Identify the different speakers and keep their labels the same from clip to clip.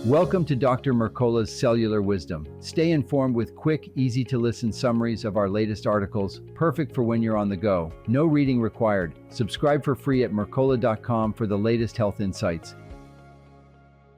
Speaker 1: Welcome to Dr. Mercola's Cellular Wisdom. Stay informed with quick, easy-to-listen summaries of our latest articles, perfect for when you're on the go. No reading required. Subscribe for free at mercola.com for the latest health insights.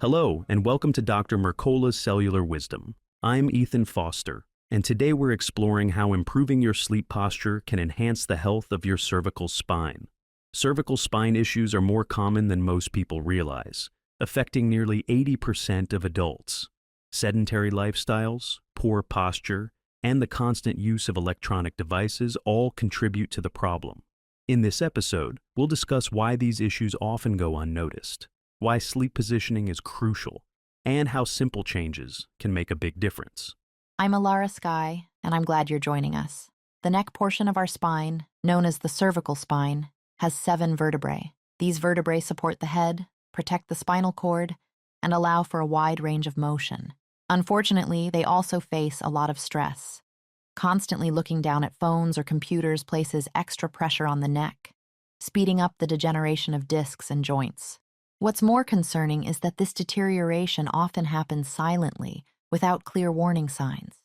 Speaker 2: Hello, and welcome to Dr. Mercola's Cellular Wisdom. I'm Ethan Foster, and today we're exploring how improving your sleep posture can enhance the health of your cervical spine. Cervical spine issues are more common than most people realize, affecting nearly 80% of adults. Sedentary lifestyles, poor posture, and the constant use of electronic devices all contribute to the problem. In this episode, we'll discuss why these issues often go unnoticed, why sleep positioning is crucial, and how simple changes can make a big difference.
Speaker 3: I'm Alara Sky, and I'm glad you're joining us. The neck portion of our spine, known as the cervical spine, has 7 vertebrae. These vertebrae support the head, protect the spinal cord, and allow for a wide range of motion. Unfortunately, they also face a lot of stress. Constantly looking down at phones or computers places extra pressure on the neck, speeding up the degeneration of discs and joints. What's more concerning is that this deterioration often happens silently, without clear warning signs.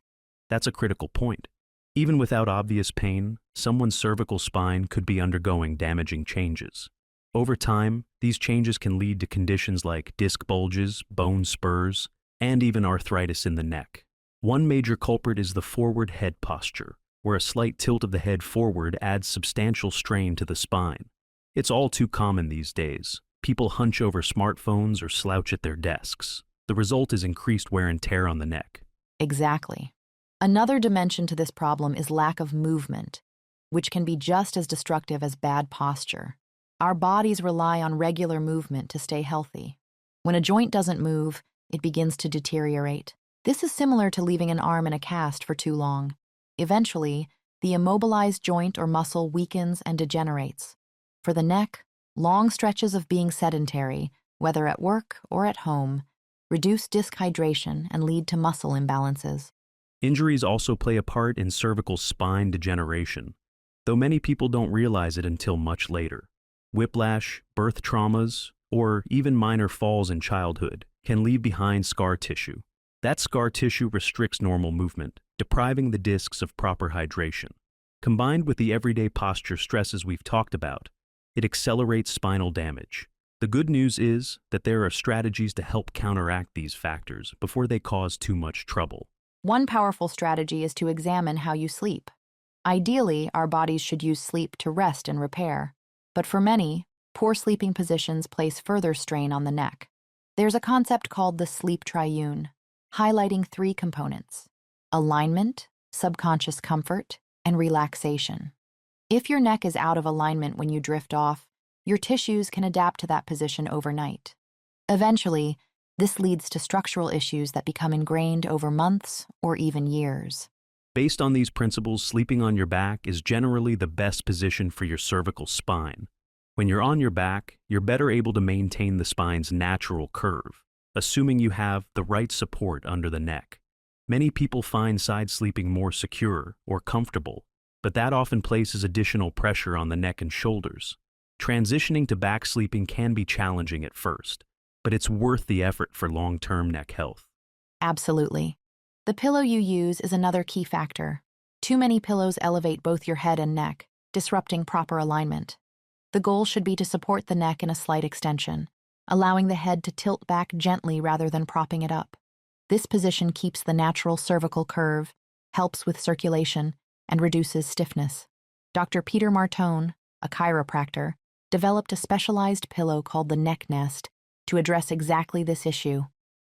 Speaker 2: That's a critical point. Even without obvious pain, someone's cervical spine could be undergoing damaging changes. Over time, these changes can lead to conditions like disc bulges, bone spurs, and even arthritis in the neck. One major culprit is the forward head posture, where a slight tilt of the head forward adds substantial strain to the spine. It's all too common these days. People hunch over smartphones or slouch at their desks. The result is increased wear and tear on the neck.
Speaker 3: Exactly. Another dimension to this problem is lack of movement, which can be just as destructive as bad posture. Our bodies rely on regular movement to stay healthy. When a joint doesn't move, it begins to deteriorate. This is similar to leaving an arm in a cast for too long. Eventually, the immobilized joint or muscle weakens and degenerates. For the neck, long stretches of being sedentary, whether at work or at home, reduce disc hydration and lead to muscle imbalances.
Speaker 2: Injuries also play a part in cervical spine degeneration, though many people don't realize it until much later. Whiplash, birth traumas, or even minor falls in childhood can leave behind scar tissue. That scar tissue restricts normal movement, depriving the discs of proper hydration. Combined with the everyday posture stresses we've talked about, it accelerates spinal damage. The good news is that there are strategies to help counteract these factors before they cause too much trouble.
Speaker 3: One powerful strategy is to examine how you sleep. Ideally, our bodies should use sleep to rest and repair. But for many, poor sleeping positions place further strain on the neck. There's a concept called the sleep triune, highlighting 3 components: alignment, subconscious comfort, and relaxation. If your neck is out of alignment when you drift off, your tissues can adapt to that position overnight. Eventually, this leads to structural issues that become ingrained over months or even years.
Speaker 2: Based on these principles, sleeping on your back is generally the best position for your cervical spine. When you're on your back, you're better able to maintain the spine's natural curve, assuming you have the right support under the neck. Many people find side sleeping more secure or comfortable, but that often places additional pressure on the neck and shoulders. Transitioning to back sleeping can be challenging at first, but it's worth the effort for long-term neck health.
Speaker 3: Absolutely. The pillow you use is another key factor. Too many pillows elevate both your head and neck, disrupting proper alignment. The goal should be to support the neck in a slight extension, allowing the head to tilt back gently rather than propping it up. This position keeps the natural cervical curve, helps with circulation, and reduces stiffness. Dr. Peter Martone, a chiropractor, developed a specialized pillow called the neck nest to address exactly this issue.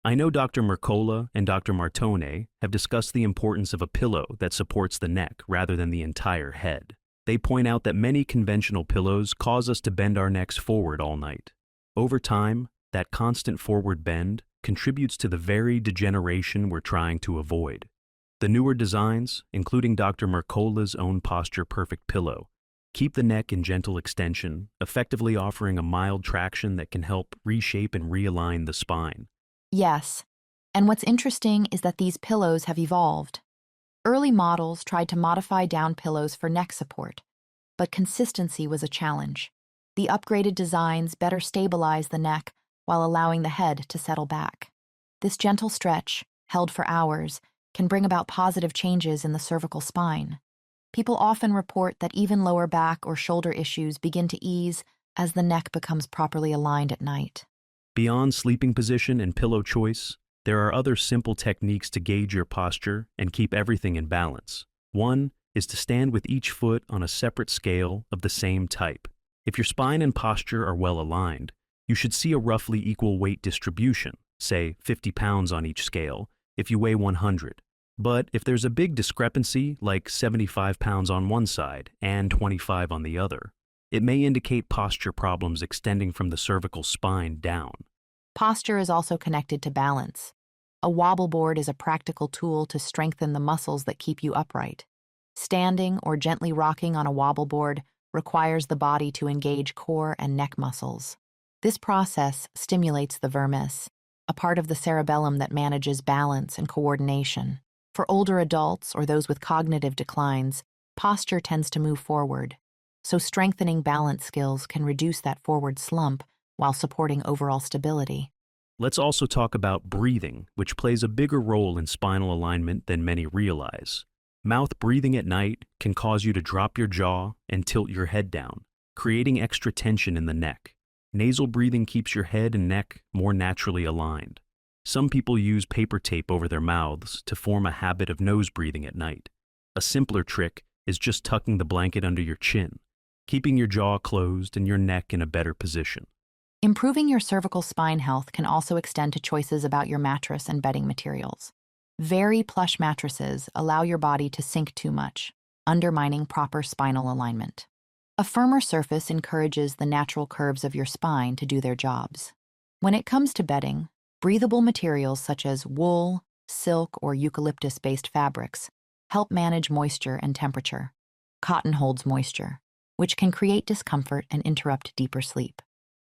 Speaker 2: I know Dr. Mercola and Dr. Martone have discussed the importance of a pillow that supports the neck rather than the entire head. They point out that many conventional pillows cause us to bend our necks forward all night. Over time, that constant forward bend contributes to the very degeneration we're trying to avoid. The newer designs, including Dr. Mercola's own Posture Perfect pillow, keep the neck in gentle extension, effectively offering a mild traction that can help reshape and realign the spine.
Speaker 3: Yes, and what's interesting is that these pillows have evolved. Early models tried to modify down pillows for neck support, but consistency was a challenge. The upgraded designs better stabilize the neck while allowing the head to settle back. This gentle stretch, held for hours, can bring about positive changes in the cervical spine. People often report that even lower back or shoulder issues begin to ease as the neck becomes properly aligned at night.
Speaker 2: Beyond sleeping position and pillow choice, there are other simple techniques to gauge your posture and keep everything in balance. One is to stand with each foot on a separate scale of the same type. If your spine and posture are well aligned, you should see a roughly equal weight distribution, say 50 pounds on each scale, if you weigh 100. But if there's a big discrepancy, like 75 pounds on one side and 25 on the other, it may indicate posture problems extending from the cervical spine down.
Speaker 3: Posture is also connected to balance. A wobble board is a practical tool to strengthen the muscles that keep you upright. Standing or gently rocking on a wobble board requires the body to engage core and neck muscles. This process stimulates the vermis, a part of the cerebellum that manages balance and coordination. For older adults or those with cognitive declines, posture tends to move forward, so strengthening balance skills can reduce that forward slump while supporting overall stability.
Speaker 2: Let's also talk about breathing, which plays a bigger role in spinal alignment than many realize. Mouth breathing at night can cause you to drop your jaw and tilt your head down, creating extra tension in the neck. Nasal breathing keeps your head and neck more naturally aligned. Some people use paper tape over their mouths to form a habit of nose breathing at night. A simpler trick is just tucking the blanket under your chin, keeping your jaw closed and your neck in a better position.
Speaker 3: Improving your cervical spine health can also extend to choices about your mattress and bedding materials. Very plush mattresses allow your body to sink too much, undermining proper spinal alignment. A firmer surface encourages the natural curves of your spine to do their jobs. When it comes to bedding, breathable materials such as wool, silk, or eucalyptus-based fabrics help manage moisture and temperature. Cotton holds moisture, which can create discomfort and interrupt deeper sleep.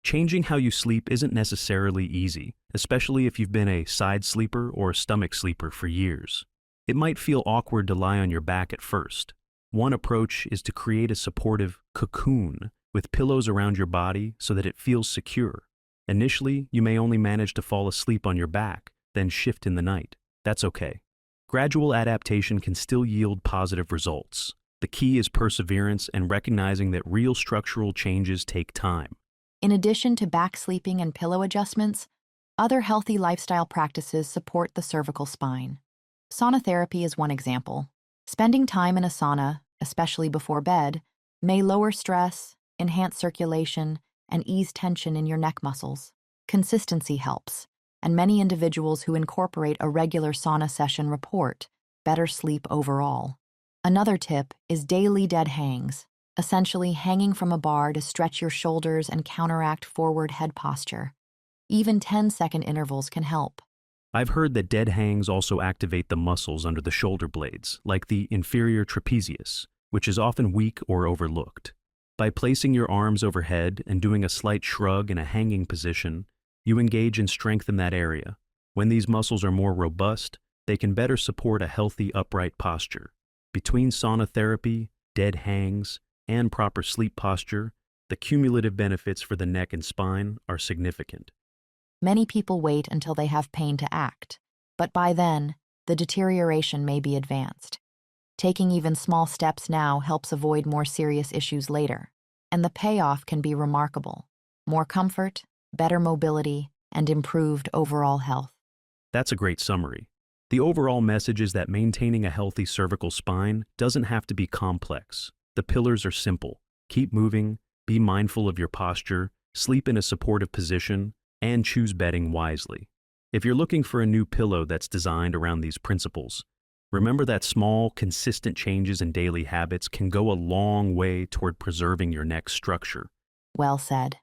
Speaker 2: Changing how you sleep isn't necessarily easy, especially if you've been a side sleeper or a stomach sleeper for years. It might feel awkward to lie on your back at first. One approach is to create a supportive cocoon with pillows around your body so that it feels secure. Initially, you may only manage to fall asleep on your back, then shift in the night. That's okay. Gradual adaptation can still yield positive results. The key is perseverance and recognizing that real structural changes take time.
Speaker 3: In addition to back sleeping and pillow adjustments, other healthy lifestyle practices support the cervical spine. Sauna therapy is one example. Spending time in a sauna, especially before bed, may lower stress, enhance circulation, and ease tension in your neck muscles. Consistency helps, and many individuals who incorporate a regular sauna session report better sleep overall. Another tip is daily dead hangs, essentially hanging from a bar to stretch your shoulders and counteract forward head posture. Even 10-second intervals can help.
Speaker 2: I've heard that dead hangs also activate the muscles under the shoulder blades, like the inferior trapezius, which is often weak or overlooked. By placing your arms overhead and doing a slight shrug in a hanging position, you engage and strengthen that area. When these muscles are more robust, they can better support a healthy upright posture. Between sauna therapy, dead hangs, and proper sleep posture, the cumulative benefits for the neck and spine are significant.
Speaker 3: Many people wait until they have pain to act, but by then, the deterioration may be advanced. Taking even small steps now helps avoid more serious issues later, and the payoff can be remarkable. More comfort, better mobility, and improved overall health.
Speaker 2: That's a great summary. The overall message is that maintaining a healthy cervical spine doesn't have to be complex. The pillars are simple. Keep moving, be mindful of your posture, sleep in a supportive position, and choose bedding wisely. If you're looking for a new pillow that's designed around these principles, remember that small, consistent changes in daily habits can go a long way toward preserving your neck structure.
Speaker 3: Well said.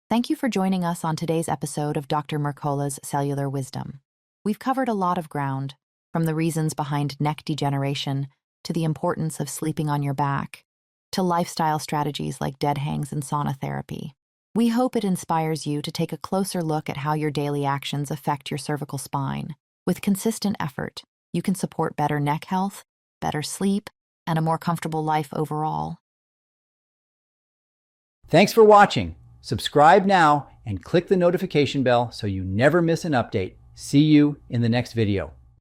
Speaker 3: Thank you for joining us on today's episode of Dr. Mercola's Cellular Wisdom. We've covered a lot of ground, from the reasons behind neck degeneration to the importance of sleeping on your back, to lifestyle strategies like dead hangs and sauna therapy. We hope it inspires you to take a closer look at how your daily actions affect your cervical spine. With consistent effort, you can support better neck health, better sleep, and a more comfortable life overall.
Speaker 1: Thanks for watching. Subscribe now and click the notification bell so you never miss an update. See you in the next video.